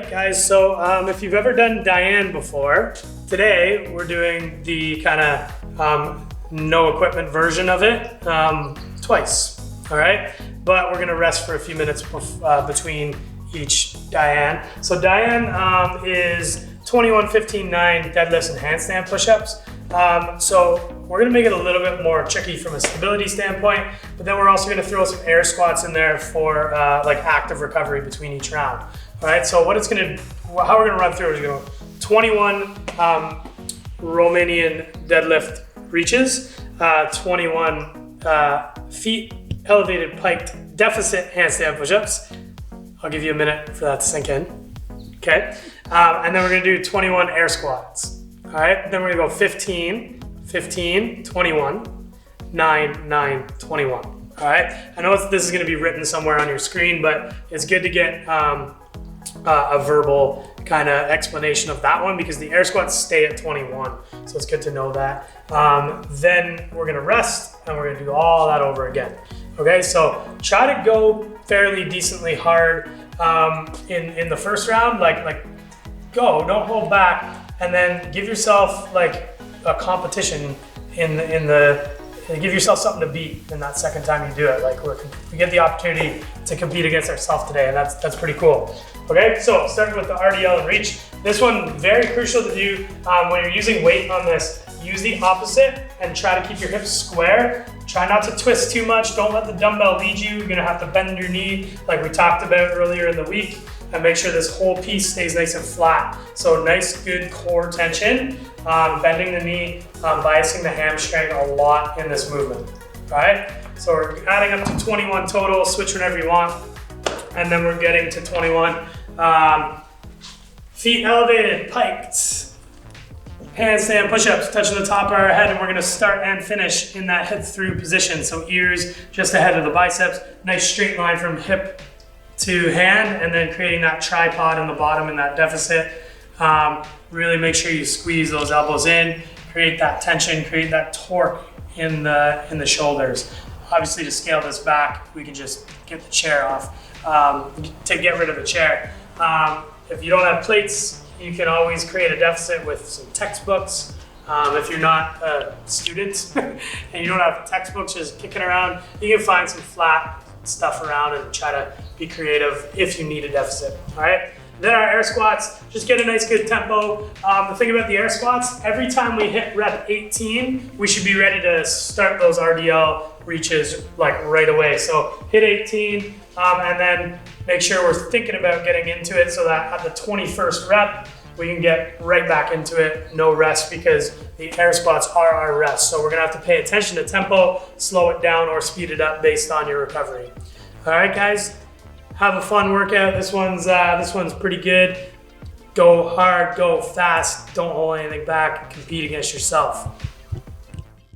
right, guys, so if you've ever done Diane before, today we're doing the kind of no equipment version of it twice, all right? But we're gonna rest for a few minutes between each Diane. So Diane is 21, 15, 9 deadlifts and handstand push-ups. So we're gonna make it a little bit more tricky from a stability standpoint, but then we're also gonna throw some air squats in there for like active recovery between each round. All right, so how we're gonna run through is gonna 21 Romanian deadlift reaches, 21 feet elevated piked deficit handstand push-ups. I'll give you a minute for that to sink in, okay? And then we're gonna do 21 air squats. All right, then we're gonna go 15, 15, 21, 9, 9, 21. All right, I know this is gonna be written somewhere on your screen, but it's good to get a verbal kind of explanation of that one because the air squats stay at 21. So it's good to know that. Then we're gonna rest and we're gonna do all that over again. Okay, so try to go fairly decently hard in the first round, like go, don't hold back, and then give yourself like a competition give yourself something to beat in that second time you do it. Like we get the opportunity to compete against ourselves today, and that's pretty cool. Okay, so starting with the RDL and reach. This one, very crucial to do when you're using weight on this. Use the opposite and try to keep your hips square. Try not to twist too much. Don't let the dumbbell lead you. You're gonna have to bend your knee like we talked about earlier in the week, and make sure this whole piece stays nice and flat. So nice, good core tension, bending the knee, biasing the hamstring a lot in this movement, all right? So we're adding up to 21 total, switch whenever you want, and then we're getting to 21. Feet elevated, piked, handstand push-ups, touching the top of our head, and we're gonna start and finish in that head through position. So ears just ahead of the biceps, nice straight line from hip to hand, and then creating that tripod in the bottom in that deficit. Really make sure you squeeze those elbows in, create that tension, create that torque in the shoulders. Obviously, to scale this back, we can just get the chair off, to get rid of the chair. If you don't have plates, you can always create a deficit with some textbooks. If you're not a student and you don't have textbooks just kicking around, you can find some flat stuff around and try to be creative if you need a deficit, all right? Then our air squats, just get a nice good tempo. The thing about the air squats, every time we hit rep 18, we should be ready to start those RDL reaches like right away. So hit 18 and then make sure we're thinking about getting into it so that at the 21st rep, we can get right back into it, no rest, because the air squats are our rest. So we're gonna have to pay attention to tempo, slow it down or speed it up based on your recovery. All right, guys, have a fun workout. This one's pretty good. Go hard, go fast, don't hold anything back, compete against yourself.